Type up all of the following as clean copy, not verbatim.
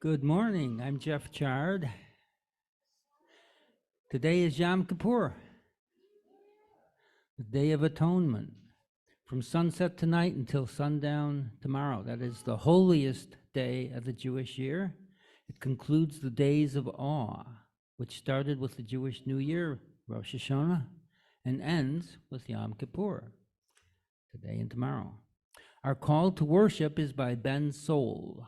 Good morning. I'm Jeff Chard. Today is Yom Kippur, the Day of Atonement. From sunset tonight until sundown tomorrow. That is the holiest day of the Jewish year. It concludes the days of awe, which started with the Jewish New Year, Rosh Hashanah, and ends with Yom Kippur, today and tomorrow. Our call to worship is by Ben Soul.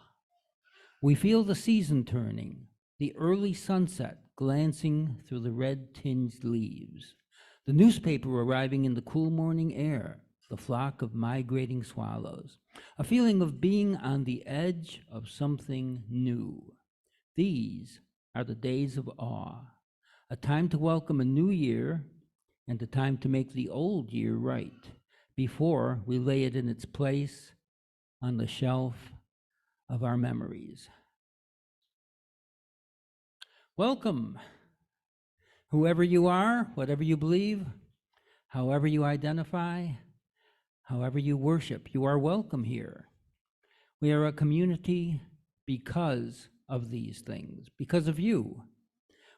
We feel the season turning, the early sunset glancing through the red-tinged leaves, the newspaper arriving in the cool morning air, the flock of migrating swallows, a feeling of being on the edge of something new. These are the days of awe, a time to welcome a new year and a time to make the old year right before we lay it in its place on the shelf of our memories. Welcome, whoever you are, whatever you believe, however you identify, however you worship, you are welcome here. We are a community because of these things, because of you.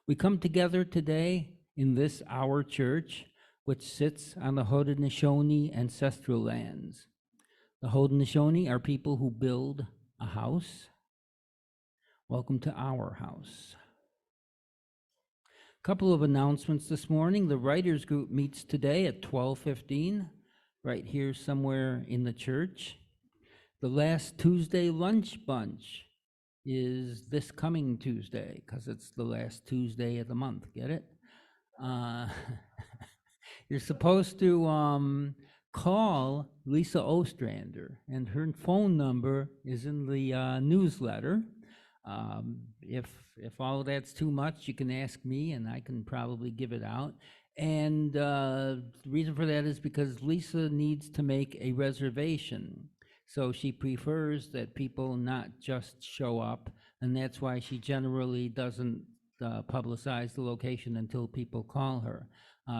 We come together today in this our church, which sits on the Haudenosaunee ancestral lands. The Haudenosaunee are people who build a house. Welcome to our house. Couple of announcements this morning. The writers group meets today at 12:15, right here somewhere in the church. The last Tuesday lunch bunch is this coming Tuesday, because it's the last Tuesday of the month. Get it? You're supposed to call Lisa Ostrander, and her phone number is in the newsletter. If all of that's too much, you can ask me, and I can probably give it out. And the reason for that is because Lisa needs to make a reservation. So she prefers that people not just show up, and that's why she generally doesn't publicize the location until people call her.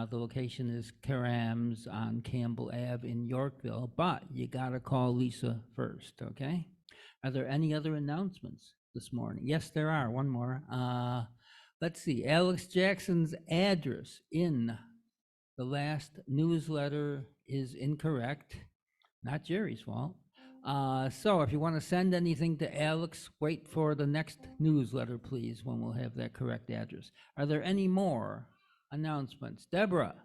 The location is Karam's on Campbell Ave in Yorkville, but you gotta call Lisa first, okay? Are there any other announcements this morning? Yes, there are. One more. Let's see. Alex Jackson's address in the last newsletter is incorrect. Not Jerry's fault. So if you want to send anything to Alex, wait for the next newsletter, please, when we'll have that correct address. Are there any more announcements? Deborah?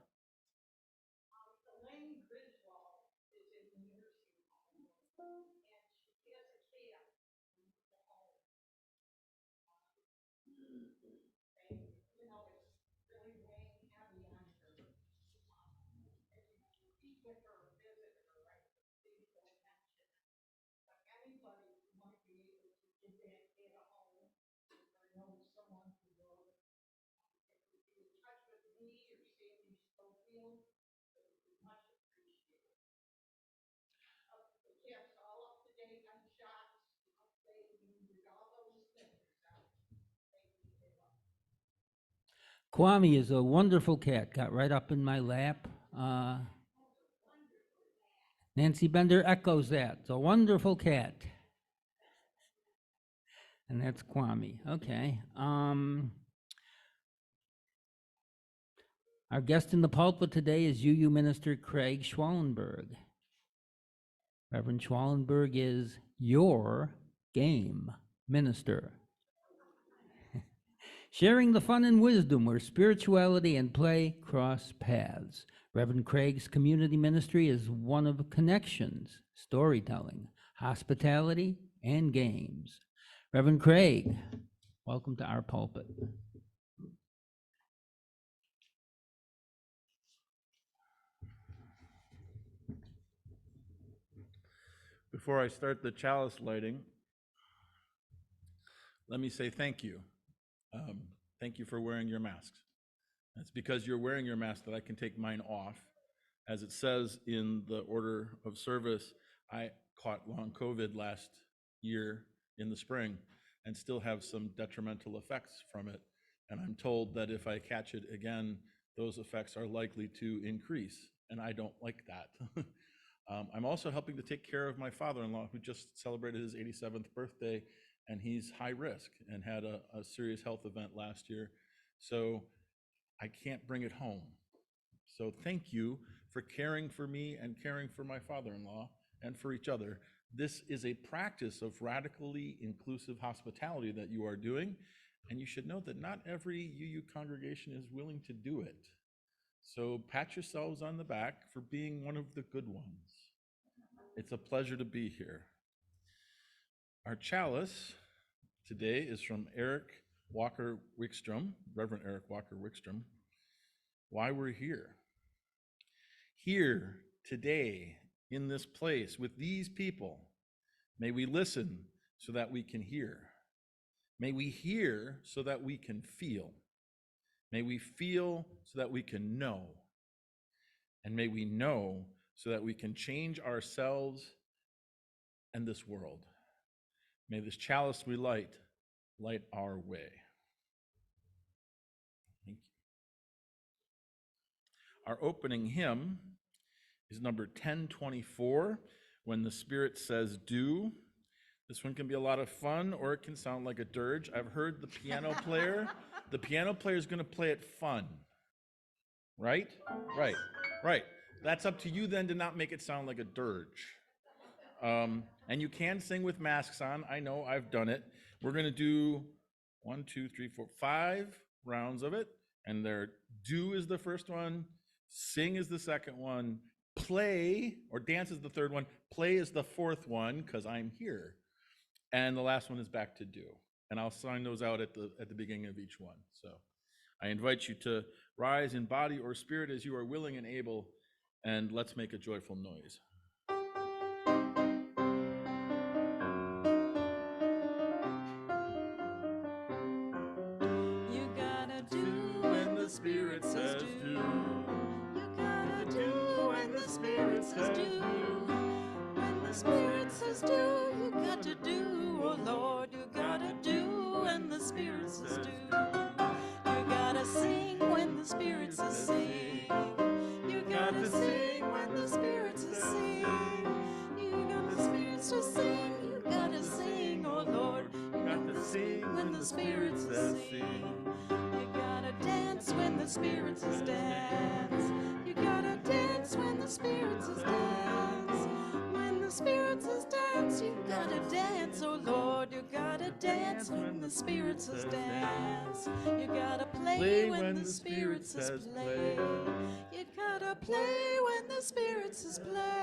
Kwame is a wonderful cat, got right up in my lap. Nancy Bender echoes that. It's a wonderful cat. And that's Kwame. Okay. Our guest in the pulpit today is UU Minister Craig Schwalenberg. Reverend Schwalenberg is your game minister. Sharing the fun and wisdom where spirituality and play cross paths. Reverend Craig's community ministry is one of connections, storytelling, hospitality, and games. Reverend Craig, welcome to our pulpit. Before I start the chalice lighting, let me say thank you. Thank you for wearing your masks. It's because you're wearing your mask that I can take mine off. As it says in the order of service, I caught long COVID last year in the spring and still have some detrimental effects from it. And I'm told that if I catch it again, those effects are likely to increase, and I don't like that. I'm also helping to take care of my father-in-law, who just celebrated his 87th birthday and he's high risk and had a serious health event last year. So I can't bring it home. So thank you for caring for me and caring for my father-in-law and for each other. This is a practice of radically inclusive hospitality that you are doing, and you should know that not every UU congregation is willing to do it. So pat yourselves on the back for being one of the good ones. It's a pleasure to be here. Our chalice today is from Eric Walker Wickstrom, Reverend Eric Walker Wickstrom. Why we're here. Here today in this place with these people, may we listen so that we can hear. May we hear so that we can feel. May we feel so that we can know. And may we know so that we can change ourselves and this world. May this chalice we light our way. Thank you. Our opening hymn is number 1024, When the Spirit Says Do. This one can be a lot of fun, or it can sound like a dirge. I've heard the piano player. The piano player is going to play it fun. Right? Right. That's up to you then to not make it sound like a dirge. And you can sing with masks on. I know, I've done it. We're going to do 1, 2, 3, 4, 5 rounds of it. And there, do is the first one, sing is the second one, play or dance is the third one, play is the fourth one, because I'm here. And the last one is back to do. And I'll sign those out at the beginning of each one. So I invite you to rise in body or spirit as you are willing and able, and let's make a joyful noise. You gotta do when the Spirit says do. You gotta do when the Spirit says do. When the Spirit says do, you got to do, oh Lord, you gotta do when the Spirit says do. You gotta sing when the Spirit says sing. You gotta sing when the Spirit says sing. You got the Spirit says sing. You gotta sing, oh Lord, you gotta sing when the Spirit says sing. You gotta dance when the Spirit says dance. You gotta dance when the Spirit says dance. When the Spirit says dance, you gotta dance, oh Lord, you gotta dance when the Spirit says dance. You gotta play when the Spirit says play. You gotta play when the Spirit says play.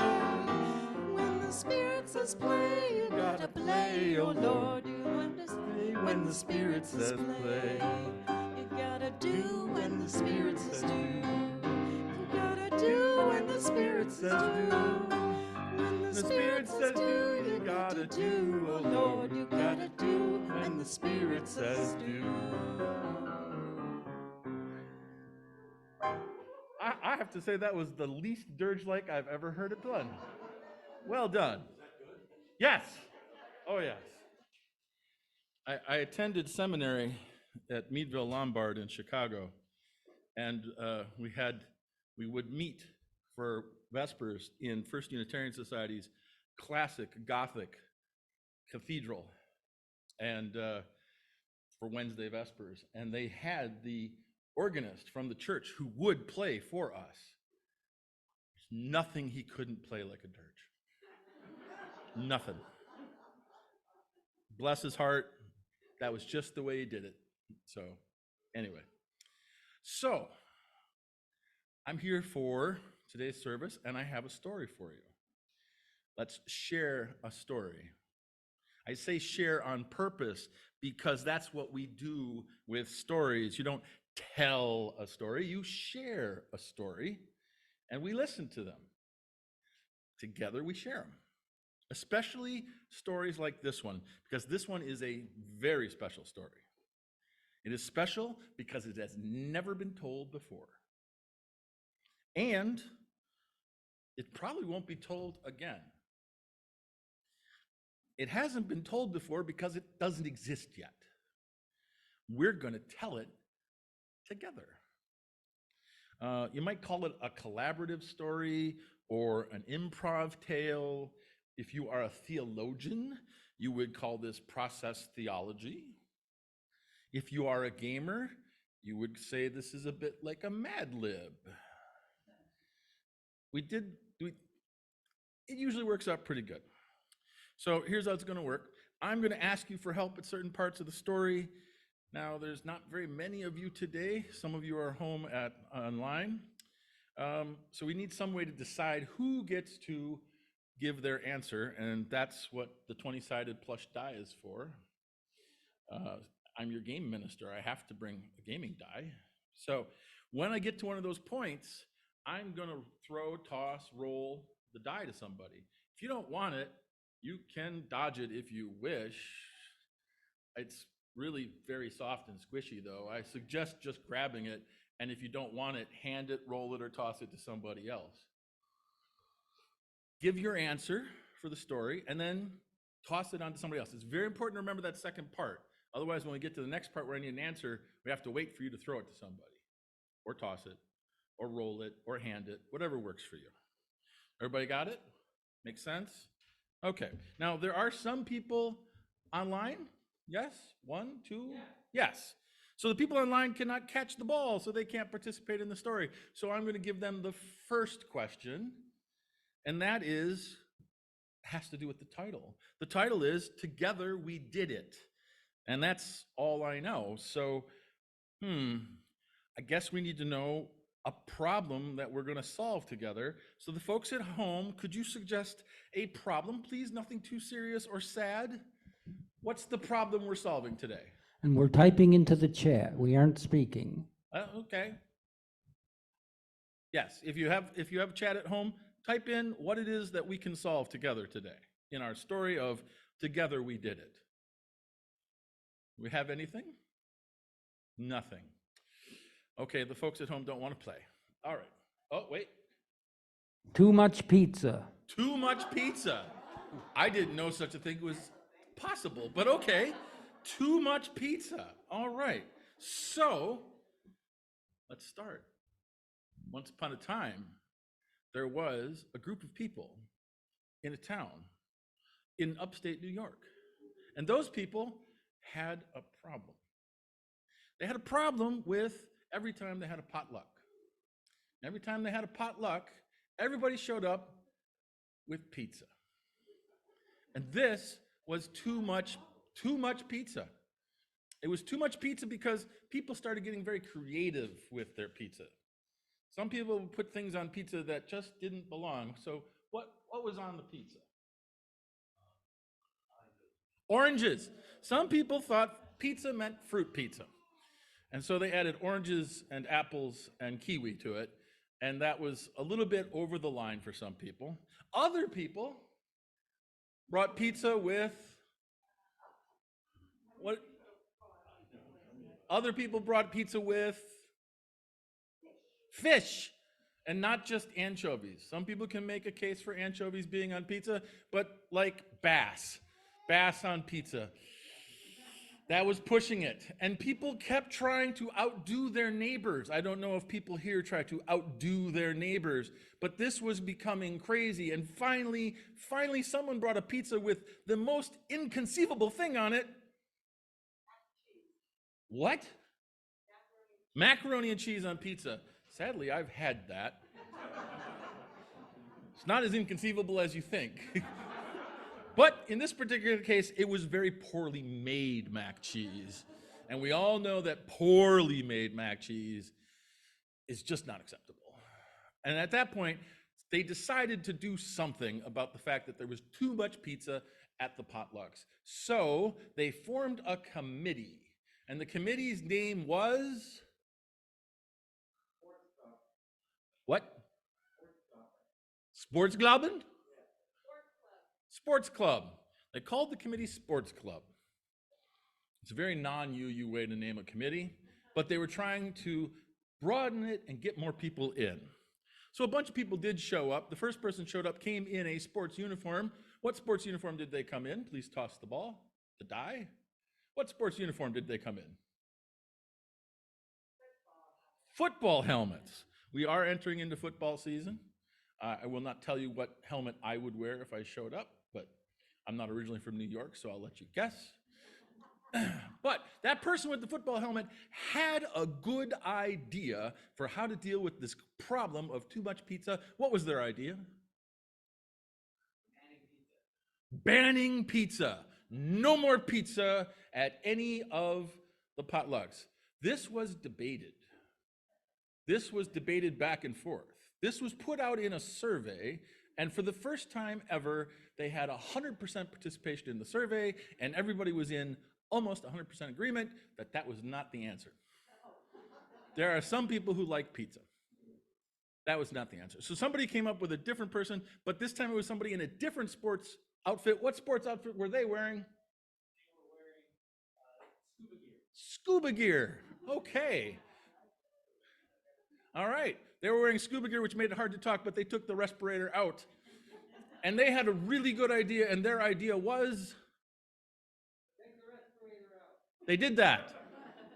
When the Spirit says play, you gotta play, oh Lord, you gotta play when the Spirit says play. You gotta do when the Spirit says do. You gotta do when the Spirit says do. When the Spirit says do, you gotta do, oh Lord, you gotta do when the Spirit says do. I have to say that was the least dirge-like I've ever heard it done. Well done. Yes. Oh, yes. I attended seminary at Meadville Lombard in Chicago, and we would meet for Vespers in First Unitarian Society's classic Gothic cathedral, and for Wednesday Vespers, and they had the organist from the church who would play for us. There's nothing he couldn't play like a dirge. Nothing. Bless his heart. That was just the way he did it. So anyway, so I'm here for today's service, and I have a story for you. Let's share a story. I say share on purpose because that's what we do with stories. You don't tell a story, you share a story, and we listen to them. Together we share them, especially stories like this one, because this one is a very special story. It is special because it has never been told before. And it probably won't be told again. It hasn't been told before because it doesn't exist yet. We're going to tell it together. You might call it a collaborative story or an improv tale. If you are a theologian, you would call this process theology. If you are a gamer, you would say this is a bit like a Mad Lib. It usually works out pretty good. So here's how it's going to work. I'm going to ask you for help at certain parts of the story. Now, there's not very many of you today. Some of you are home online. So we need some way to decide who gets to give their answer, and that's what the 20-sided plush die is for. I'm your game minister. I have to bring a gaming die. So when I get to one of those points, I'm going to throw, toss, roll the die to somebody. If you don't want it, you can dodge it if you wish. It's really very soft and squishy, though. I suggest just grabbing it, and if you don't want it, hand it, roll it, or toss it to somebody else. Give your answer for the story, and then toss it onto somebody else. It's very important to remember that second part. Otherwise, when we get to the next part where I need an answer, we have to wait for you to throw it to somebody, or toss it, or roll it, or hand it, whatever works for you. Everybody got it? Make sense? Okay. Now, there are some people online. Yes? 1, 2? Yes. So the people online cannot catch the ball, so they can't participate in the story. So I'm going to give them the first question, and that has to do with the title. The title is Together We Did It. And that's all I know. So, I guess we need to know a problem that we're going to solve together. So the folks at home, could you suggest a problem, please? Nothing too serious or sad. What's the problem we're solving today? And we're typing into the chat. We aren't speaking. Okay. Yes, if you have chat at home, type in what it is that we can solve together today in our story of Together We Did It. We have anything? Nothing. Okay, the folks at home don't want to play. All right. Oh, wait. Too much pizza. Too much pizza. I didn't know such a thing was possible, but okay. Too much pizza. All right. So, let's start. Once upon a time, there was a group of people in a town in upstate New York. And those people had a problem. They had a problem with every time they had a potluck. Every time they had a potluck, everybody showed up with pizza. And this was too much pizza. It was too much pizza because people started getting very creative with their pizza. Some people would put things on pizza that just didn't belong. So what was on the pizza? Oranges. Some people thought pizza meant fruit pizza. And so they added oranges and apples and kiwi to it. And that was a little bit over the line for some people. Other people brought pizza with what? Other people brought pizza with fish, and not just anchovies. Some people can make a case for anchovies being on pizza, but like bass on pizza. That was pushing it. And people kept trying to outdo their neighbors. I don't know if people here try to outdo their neighbors, but this was becoming crazy. And finally, someone brought a pizza with the most inconceivable thing on it. What? Macaroni and cheese on pizza. Sadly, I've had that. It's not as inconceivable as you think. But in this particular case, it was very poorly made mac cheese. And we all know that poorly made mac cheese is just not acceptable. And at that point, they decided to do something about the fact that there was too much pizza at the potlucks. So they formed a committee. And the committee's name was? What? Sportsglauben? Sports Club. They called the committee Sports Club. It's a very non-UU way to name a committee, but they were trying to broaden it and get more people in. So a bunch of people did show up. The first person showed up came in a sports uniform. What sports uniform did they come in? Please toss the ball, the die. What sports uniform did they come in? Football helmets. We are entering into football season. I will not tell you what helmet I would wear if I showed up, but I'm not originally from New York, so I'll let you guess. But that person with the football helmet had a good idea for how to deal with this problem of too much pizza. What was their idea? Banning pizza. No more pizza at any of the potlucks. This was debated. This was debated back and forth. This was put out in a survey, and for the first time ever, they had 100% participation in the survey, and everybody was in almost 100% agreement that that was not the answer. There are some people who like pizza. That was not the answer. So somebody came up with a different person, but this time it was somebody in a different sports outfit. What sports outfit were they wearing? Scuba gear. Okay. All right. They were wearing scuba gear, which made it hard to talk, but they took the respirator out. And they had a really good idea, and their idea was take the respirator out. They did that.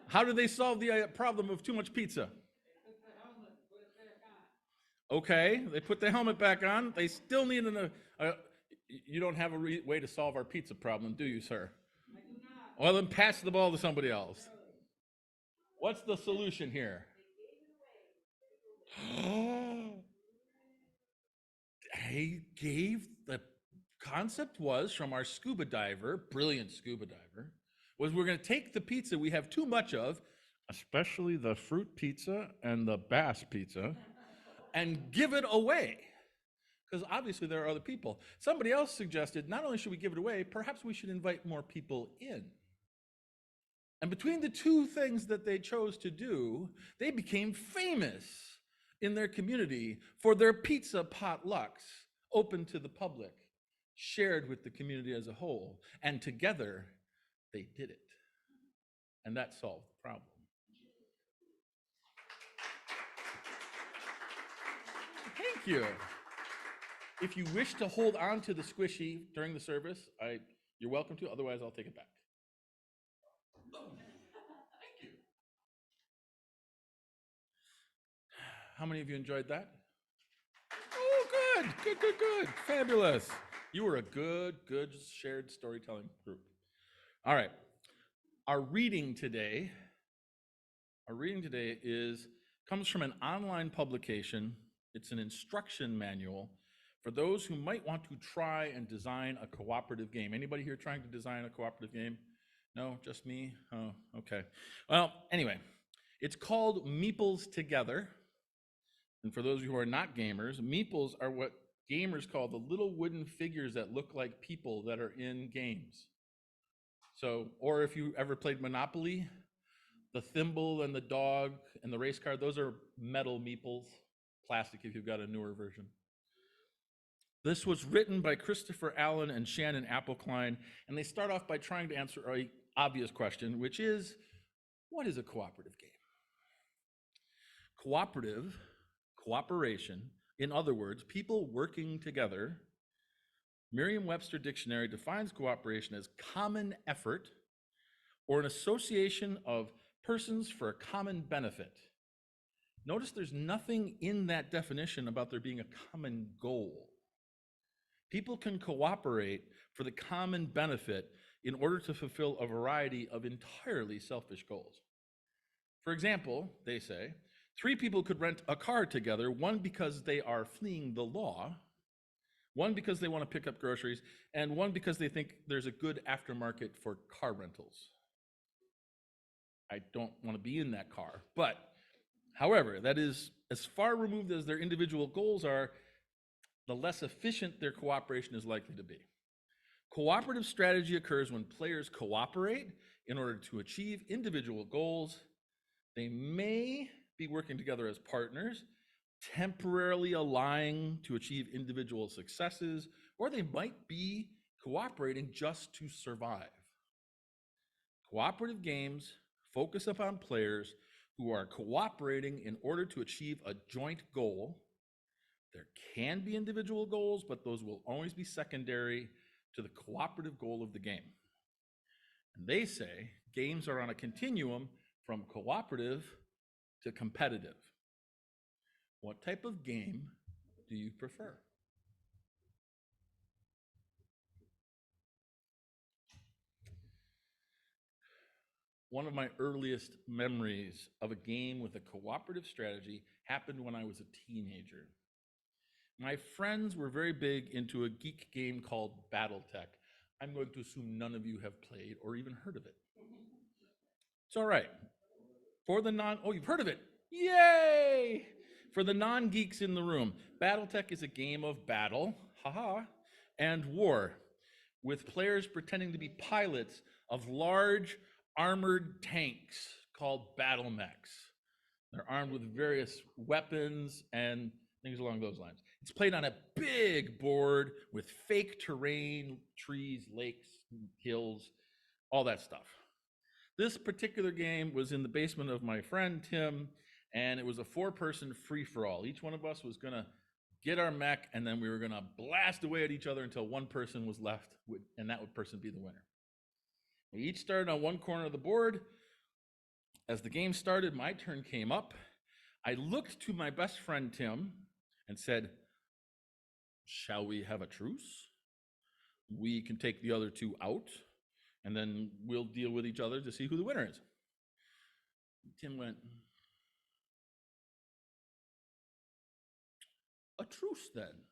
How did they solve the problem of too much pizza? They took the helmet and put it back on. Okay, they put the helmet back on. They still need you don't have a way to solve our pizza problem, do you, sir? I do not. Well, then pass the ball to somebody else. What's the solution here? The concept was from our scuba diver, brilliant scuba diver, was we're going to take the pizza we have too much of, especially the fruit pizza and the bass pizza, and give it away. Because obviously there are other people. Somebody else suggested not only should we give it away, perhaps we should invite more people in. And between the two things that they chose to do, they became famous in their community for their pizza potlucks, open to the public, shared with the community as a whole. And together, they did it. And that solved the problem. Thank you. If you wish to hold on to the squishy during the service, you're welcome to. Otherwise, I'll take it back. Thank you. How many of you enjoyed that? Oh, good. Fabulous. You were a good shared storytelling group. All right. Our reading today comes from an online publication. It's an instruction manual for those who might want to try and design a cooperative game. Anybody here trying to design a cooperative game? No, just me? Oh, okay. Well, anyway, it's called Meeples Together. And for those of you who are not gamers, meeples are what gamers call the little wooden figures that look like people that are in games. So, or if you ever played Monopoly, the thimble and the dog and the race car, those are metal meeples, plastic if you've got a newer version. This was written by Christopher Allen and Shannon Appelkline, and they start off by trying to answer an obvious question, which is, what is a cooperative game? Cooperation, in other words, people working together. Merriam-Webster Dictionary defines cooperation as common effort or an association of persons for a common benefit. Notice there's nothing in that definition about there being a common goal. People can cooperate for the common benefit in order to fulfill a variety of entirely selfish goals. For example, they say, 3 people could rent a car together, one because they are fleeing the law, one because they want to pick up groceries, and one because they think there's a good aftermarket for car rentals. I don't want to be in that car. But, however, that is as far removed as their individual goals are, the less efficient their cooperation is likely to be. Cooperative strategy occurs when players cooperate in order to achieve individual goals. They may be working together as partners, temporarily aligning to achieve individual successes, or they might be cooperating just to survive. Cooperative games focus upon players who are cooperating in order to achieve a joint goal. There can be individual goals, but those will always be secondary to the cooperative goal of the game. And they say games are on a continuum from cooperative to competitive. What type of game do you prefer? One of my earliest memories of a game with a cooperative strategy happened when I was a teenager. My friends were very big into a geek game called Battletech. I'm going to assume none of you have played or even heard of it. It's all right. Oh, you've heard of it. Yay! For the non-geeks in the room, Battletech is a game of battle, haha, and war, with players pretending to be pilots of large armored tanks called battle mechs. They're armed with various weapons and things along those lines. It's played on a big board with fake terrain, trees, lakes, hills, all that stuff. This particular game was in the basement of my friend Tim, and it was a 4-person free-for-all. Each one of us was going to get our mech, and then we were going to blast away at each other until one person was left, and that would person be the winner. We each started on one corner of the board. As the game started, my turn came up. I looked to my best friend Tim and said, "Shall we have a truce? We can take the other two out, and then we'll deal with each other to see who the winner is." Tim went, "A truce then."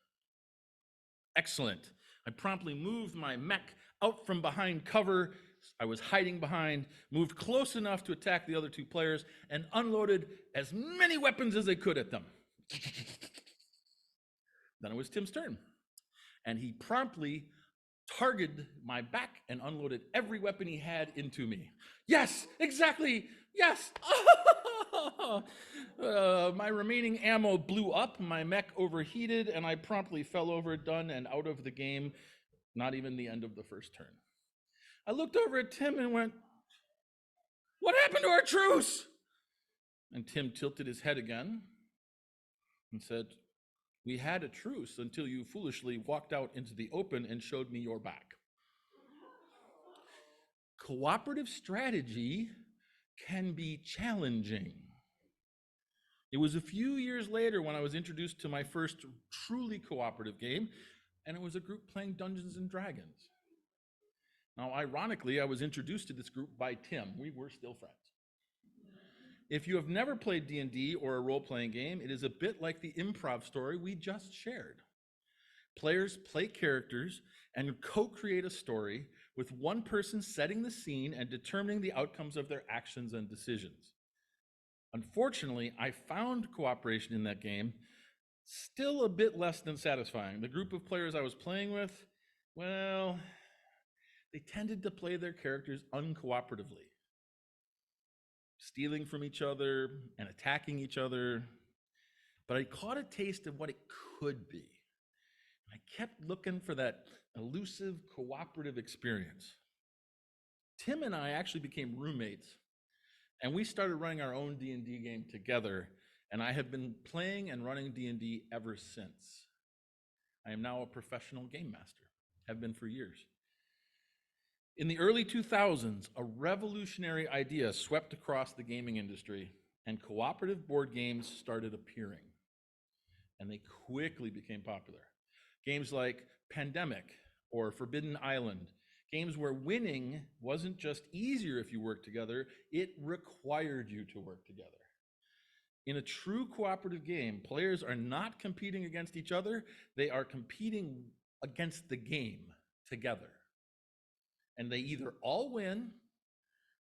Excellent. I promptly moved my mech out from behind cover I was hiding behind, moved close enough to attack the other two players, and unloaded as many weapons as I could at them. Then it was Tim's turn, and he promptly targeted my back and unloaded every weapon he had into me. Yes, exactly, yes. My remaining ammo blew up, my mech overheated, and I promptly fell over, done and out of the game, not even the end of the first turn. I looked over at Tim and went, "What happened to our truce?" And Tim tilted his head again and said, "We had a truce until you foolishly walked out into the open and showed me your back." Cooperative strategy can be challenging. It was a few years later when I was introduced to my first truly cooperative game, and it was a group playing Dungeons and Dragons. Now, ironically, I was introduced to this group by Tim. We were still friends. If you have never played D&D or a role-playing game, it is a bit like the improv story we just shared. Players play characters and co-create a story with one person setting the scene and determining the outcomes of their actions and decisions. Unfortunately, I found cooperation in that game still a bit less than satisfying. The group of players I was playing with, well, they tended to play their characters uncooperatively, stealing from each other and attacking each other. But I caught a taste of what it could be. I kept looking for that elusive cooperative experience. Tim and I actually became roommates, and we started running our own D&D game together, and I have been playing and running D&D ever since. I am now a professional game master, have been for years. In the early 2000s, a revolutionary idea swept across the gaming industry, and cooperative board games started appearing, and they quickly became popular. Games like Pandemic or Forbidden Island, games where winning wasn't just easier if you worked together, it required you to work together. In a true cooperative game, players are not competing against each other, they are competing against the game together. And they either all win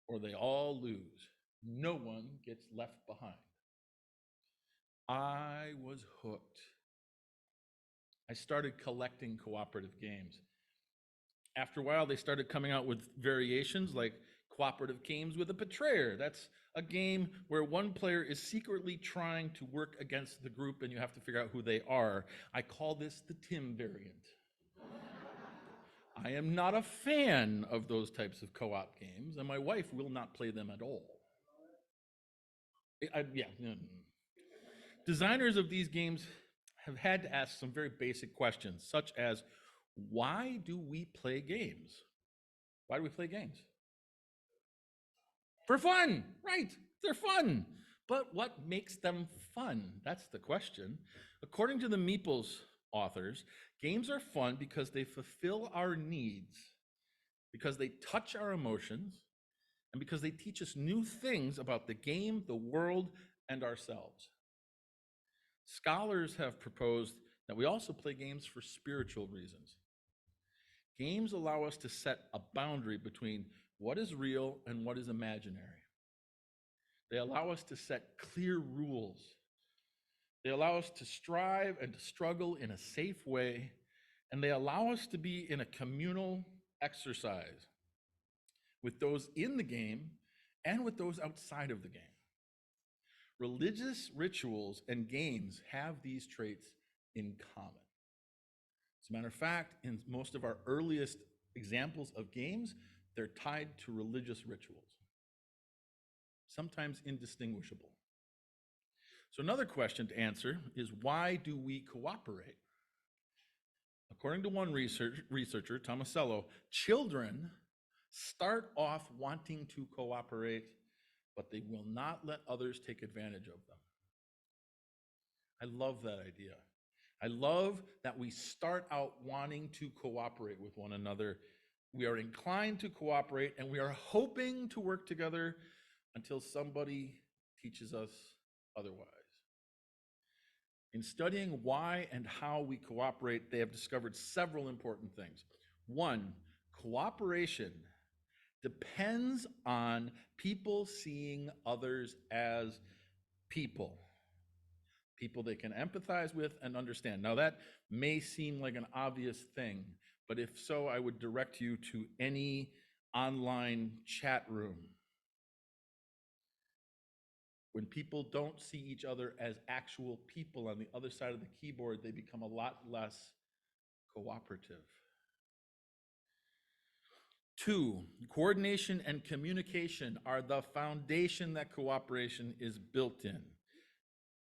or they all lose. No one gets left behind. I was hooked. I started collecting cooperative games. After a while, they started coming out with variations like Cooperative Games with a Betrayer. That's a game where one player is secretly trying to work against the group and you have to figure out who they are. I call this the Tim variant. I am not a fan of those types of co-op games, and my wife will not play them at all. Designers of these games have had to ask some very basic questions, such as, why do we play games? Why do we play games? For fun, right? They're fun. But what makes them fun? That's the question. According to the Meeples authors, games are fun because they fulfill our needs, because they touch our emotions, and because they teach us new things about the game, the world, and ourselves. Scholars have proposed that we also play games for spiritual reasons. Games allow us to set a boundary between what is real and what is imaginary. They allow us to set clear rules. They allow us to strive and to struggle in a safe way, and they allow us to be in a communal exercise with those in the game and with those outside of the game. Religious rituals and games have these traits in common. As a matter of fact, in most of our earliest examples of games, they're tied to religious rituals, sometimes indistinguishable. So another question to answer is, why do we cooperate? According to one researcher, Tomasello, children start off wanting to cooperate, but they will not let others take advantage of them. I love that idea. I love that we start out wanting to cooperate with one another. We are inclined to cooperate, and we are hoping to work together until somebody teaches us otherwise. In studying why and how we cooperate, they have discovered several important things. One, cooperation depends on people seeing others as people they can empathize with and understand. Now, that may seem like an obvious thing, but if so, I would direct you to any online chat room. When people don't see each other as actual people on the other side of the keyboard, they become a lot less cooperative. Two, coordination and communication are the foundation that cooperation is built in.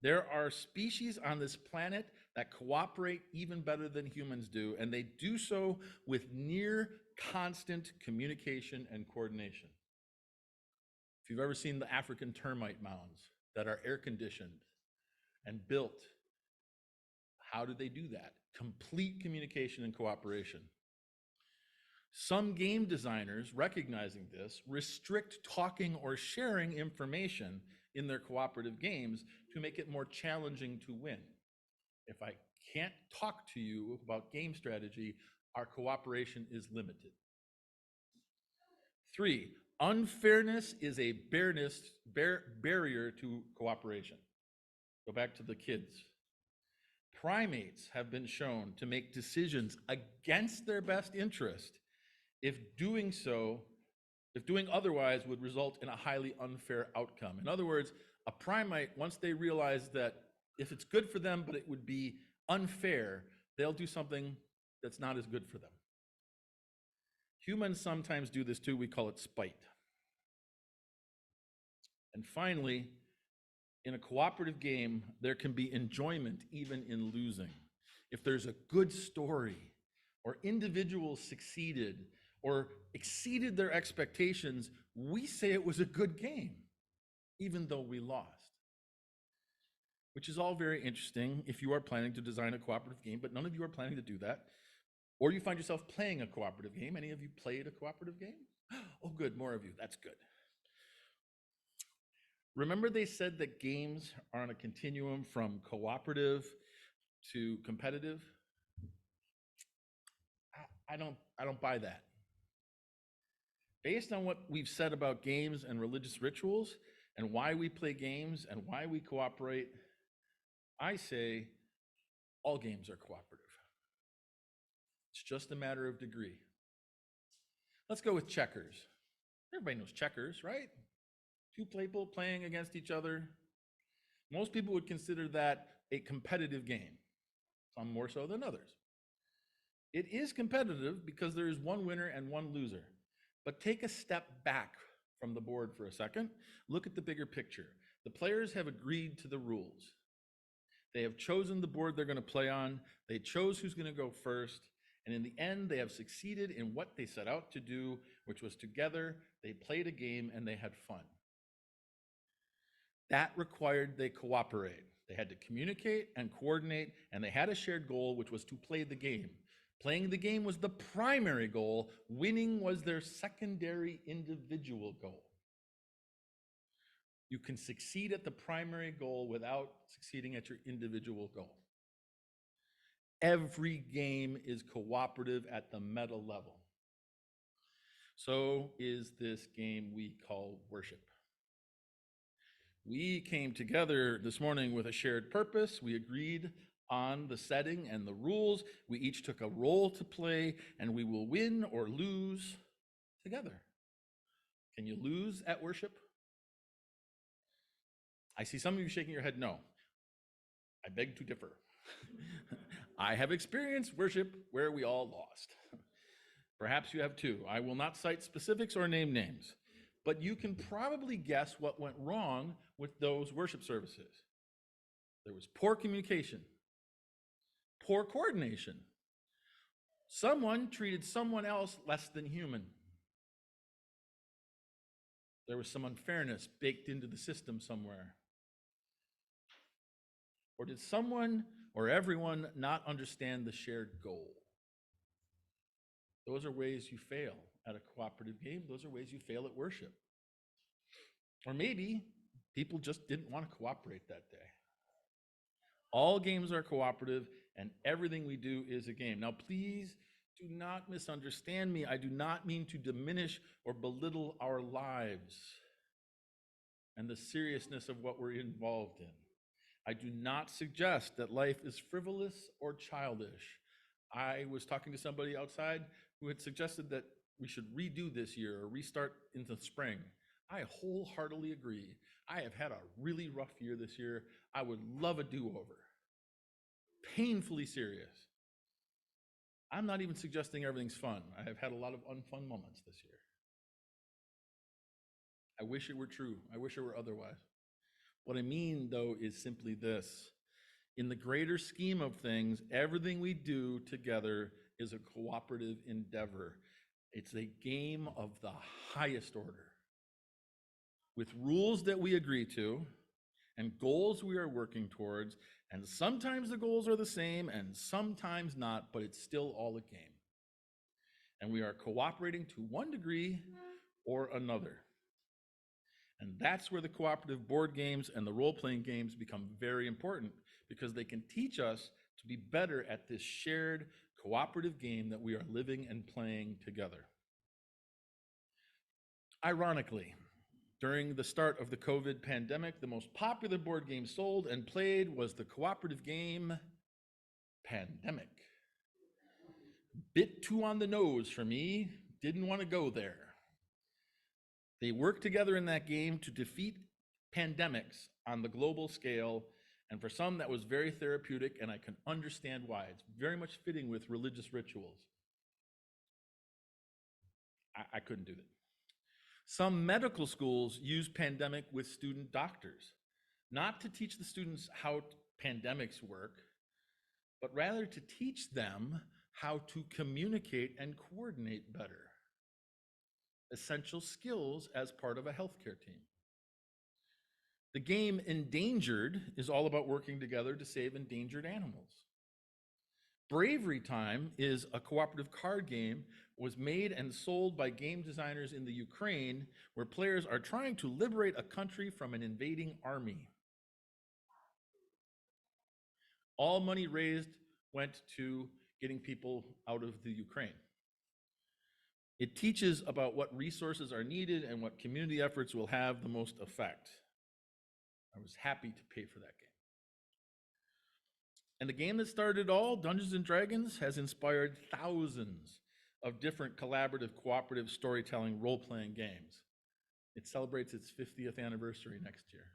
There are species on this planet that cooperate even better than humans do, and they do so with near constant communication and coordination. If you've ever seen the African termite mounds that are air conditioned and built, how do they do that? Complete communication and cooperation. Some game designers, recognizing this, restrict talking or sharing information in their cooperative games to make it more challenging to win. If I can't talk to you about game strategy, our cooperation is limited. Three, unfairness is a barrier to cooperation. Go back to the kids. Primates have been shown to make decisions against their best interest if doing otherwise would result in a highly unfair outcome. In other words, a primate, once they realize that if it's good for them, but it would be unfair, they'll do something that's not as good for them. Humans sometimes do this too. We call it spite. And finally, in a cooperative game, there can be enjoyment even in losing. If there's a good story, or individuals succeeded, or exceeded their expectations, we say it was a good game, even though we lost. Which is all very interesting if you are planning to design a cooperative game, but none of you are planning to do that. Or you find yourself playing a cooperative game. Any of you played a cooperative game? Oh, good, more of you, that's good. Remember they said that games are on a continuum from cooperative to competitive? I don't buy that. Based on what we've said about games and religious rituals and why we play games and why we cooperate, I say all games are cooperative. It's just a matter of degree. Let's go with checkers. Everybody knows checkers, right? Two people playing against each other. Most people would consider that a competitive game, some more so than others. It is competitive because there is one winner and one loser. But take a step back from the board for a second. Look at the bigger picture. The players have agreed to the rules. They have chosen the board they're going to play on. They chose who's going to go first. And in the end, they have succeeded in what they set out to do, which was together, they played a game and they had fun. That required they cooperate. They had to communicate and coordinate, and they had a shared goal, which was to play the game. Playing the game was the primary goal. Winning was their secondary individual goal. You can succeed at the primary goal without succeeding at your individual goal. Every game is cooperative at the meta level. So is this game we call worship. We came together this morning with a shared purpose. We agreed on the setting and the rules. We each took a role to play, and we will win or lose together. Can you lose at worship? I see some of you shaking your head no. I beg to differ. I have experienced worship where we all lost. Perhaps you have too. I will not cite specifics or name names, but you can probably guess what went wrong with those worship services. There was poor communication, poor coordination. Someone treated someone else less than human. There was some unfairness baked into the system somewhere. Or did someone or everyone not understand the shared goal? Those are ways you fail at a cooperative game. Those are ways you fail at worship. Or maybe people just didn't want to cooperate that day. All games are cooperative, and everything we do is a game. Now, please do not misunderstand me. I do not mean to diminish or belittle our lives and the seriousness of what we're involved in. I do not suggest that life is frivolous or childish. I was talking to somebody outside who had suggested that we should redo this year or restart in the spring. I wholeheartedly agree. I have had a really rough year this year. I would love a do-over. Painfully serious. I'm not even suggesting everything's fun. I have had a lot of unfun moments this year. I wish it were true. I wish it were otherwise. What I mean, though, is simply this. In the greater scheme of things, everything we do together is a cooperative endeavor. It's a game of the highest order, with rules that we agree to and goals we are working towards, and sometimes the goals are the same and sometimes not, but it's still all a game. And we are cooperating to one degree or another. And that's where the cooperative board games and the role-playing games become very important, because they can teach us to be better at this shared cooperative game that we are living and playing together. Ironically, during the start of the COVID pandemic, the most popular board game sold and played was the cooperative game Pandemic. Bit too on the nose for me, didn't want to go there. They work together in that game to defeat pandemics on the global scale, and for some that was very therapeutic, and I can understand why. It's very much fitting with religious rituals. I couldn't do that. Some medical schools use Pandemic with student doctors, not to teach the students how pandemics work, but rather to teach them how to communicate and coordinate better. Essential skills as part of a healthcare team. The game Endangered is all about working together to save endangered animals. Bravery Time is a cooperative card game, was made and sold by game designers in the Ukraine, where players are trying to liberate a country from an invading army. All money raised went to getting people out of the Ukraine. It teaches about what resources are needed and what community efforts will have the most effect. I was happy to pay for that game. And the game that started it all, Dungeons & Dragons, has inspired thousands of different collaborative, cooperative storytelling, role-playing games. It celebrates its 50th anniversary next year.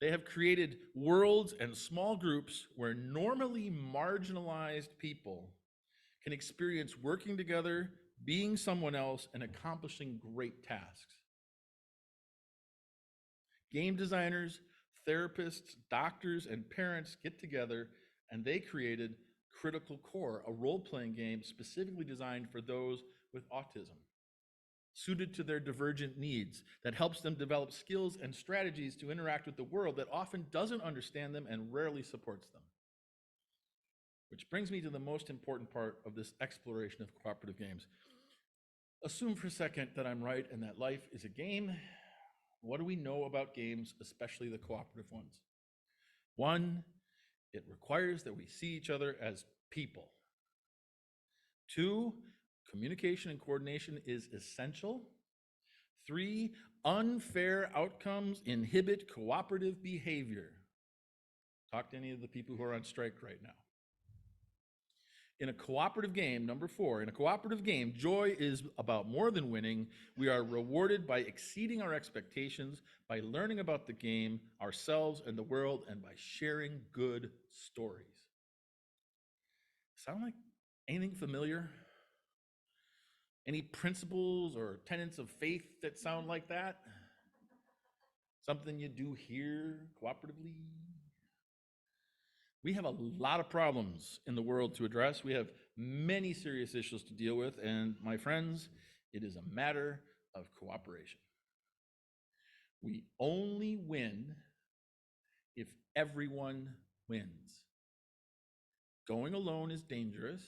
They have created worlds and small groups where normally marginalized people can experience working together, being someone else, and accomplishing great tasks. Game designers, therapists, doctors, and parents get together, and they created Critical Core, a role-playing game specifically designed for those with autism, suited to their divergent needs, that helps them develop skills and strategies to interact with the world that often doesn't understand them and rarely supports them. Which brings me to the most important part of this exploration of cooperative games. Assume for a second that I'm right and that life is a game What do we know about games, especially the cooperative ones? One, it requires that we see each other as people. Two, communication and coordination is essential. Three, unfair outcomes inhibit cooperative behavior. Talk to any of the people who are on strike right now. In a cooperative game, number 4, in a cooperative game, joy is about more than winning. We are rewarded by exceeding our expectations, by learning about the game, ourselves, and the world, and by sharing good stories. Sound like anything familiar? Any principles or tenets of faith that sound like that? Something you do here cooperatively? We have a lot of problems in the world to address. We have many serious issues to deal with, and my friends, it is a matter of cooperation. We only win if everyone wins. Going alone is dangerous,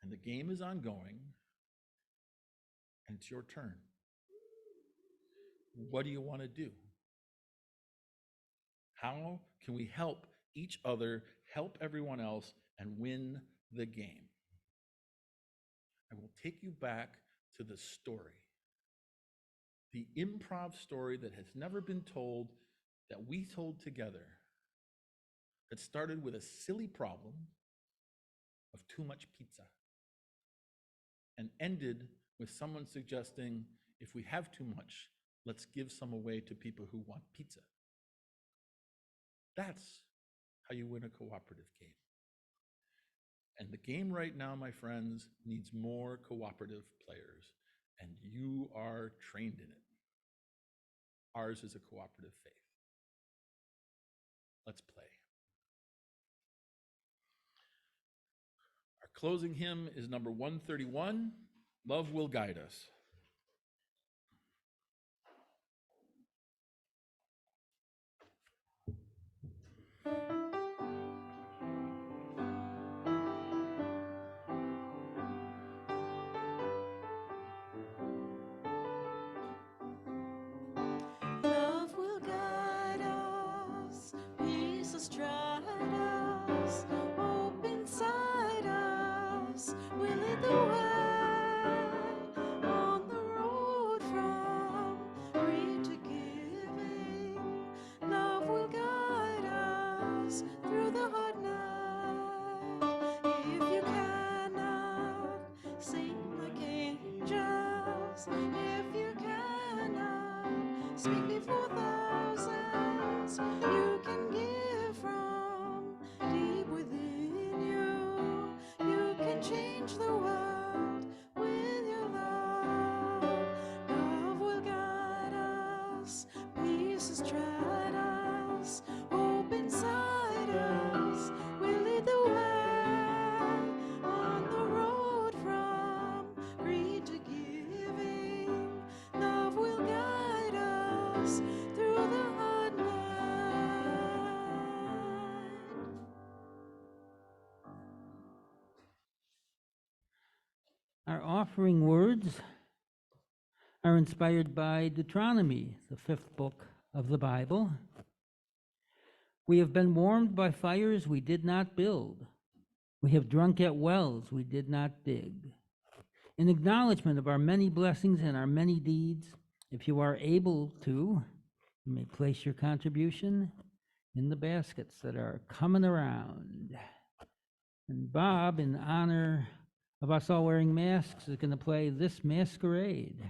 and the game is ongoing, and it's your turn. What do you want to do? How can we help each other, help everyone else, and win the game? I will take you back to the story, the improv story that has never been told, that we told together, that started with a silly problem of too much pizza and ended with someone suggesting, if we have too much, let's give some away to people who want pizza. That's how you win a cooperative game. And the game right now, my friends, needs more cooperative players, and you are trained in it. Ours is a cooperative faith. Let's play. Our closing hymn is number 131, Love Will Guide Us. Love will guide us, peace will stride us, hope inside us, will lead the way on the road from greed to giving. Love will guide us through the hard night. If you cannot sing like angels, if you cannot speak before thousands, you can give from deep within you. You can change the world with your love. Love will guide us, peace has tried us, hope inside us will lead the way on the road from greed to giving. Love will guide us through the hard night. Our offering words are inspired by Deuteronomy, the 5th book of the Bible. We have been warmed by fires we did not build. We have drunk at wells we did not dig. In acknowledgement of our many blessings and our many deeds, if you are able to, you may place your contribution in the baskets that are coming around. And Bob, in honor of us all wearing masks, is going to play This Masquerade.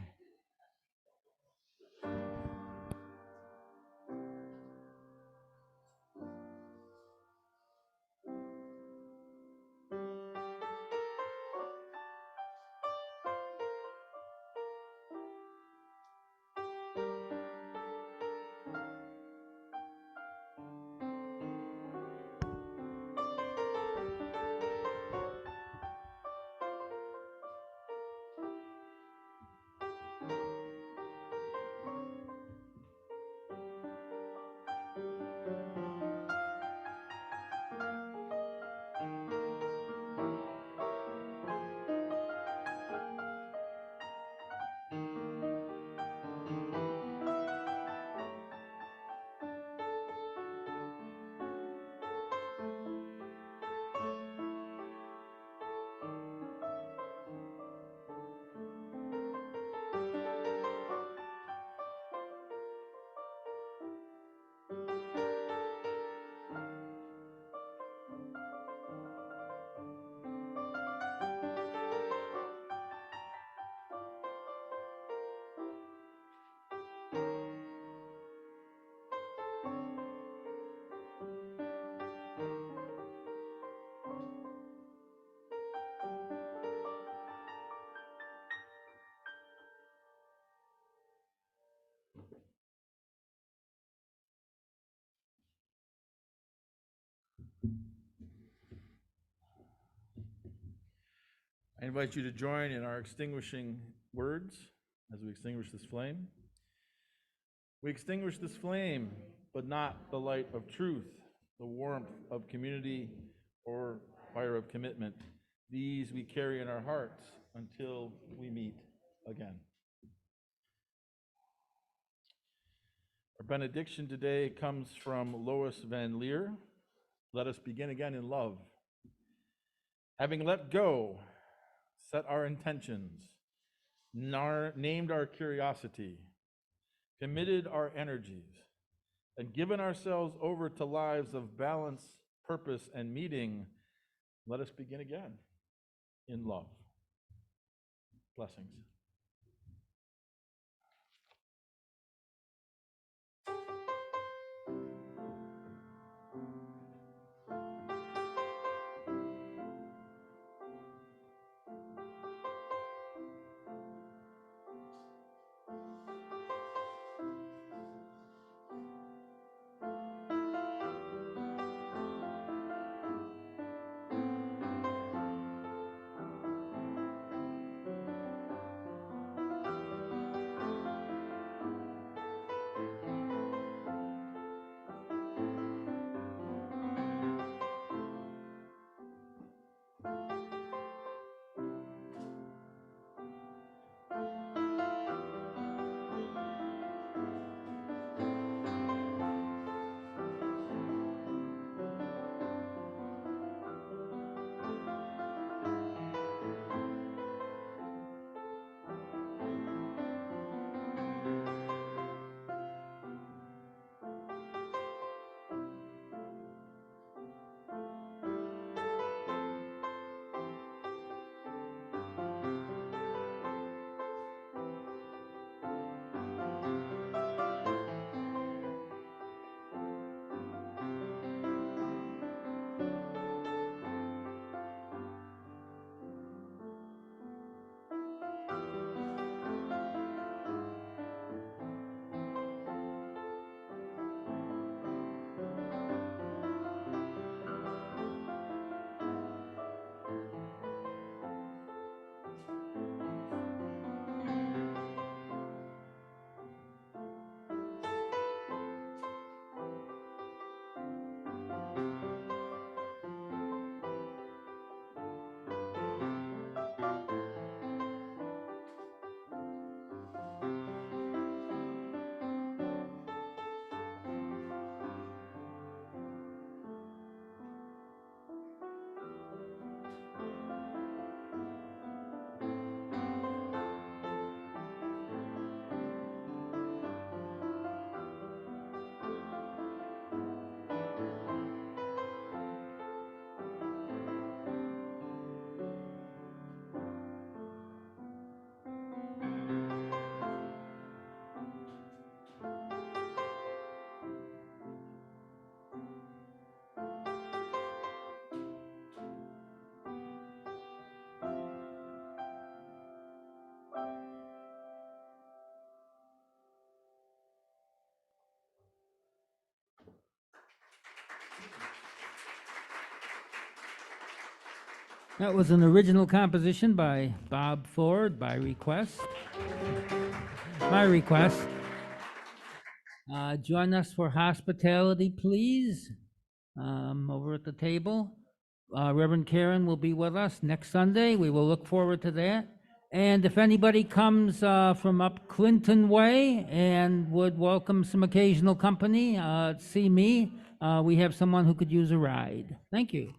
I invite you to join in our extinguishing words as we extinguish this flame. We extinguish this flame, but not the light of truth, the warmth of community, or fire of commitment. These we carry in our hearts until we meet again. Our benediction today comes from Lois Van Leer. Let us begin again in love. Having let go, set our intentions, named our curiosity, committed our energies, and given ourselves over to lives of balance, purpose, and meeting, let us begin again in love. Blessings. That was an original composition by Bob Ford by request. My request. Join us for hospitality, please, over at the table. Reverend Karen will be with us next Sunday. We will look forward to that. And if anybody comes from up Clinton Way and would welcome some occasional company, see me. We have someone who could use a ride. Thank you.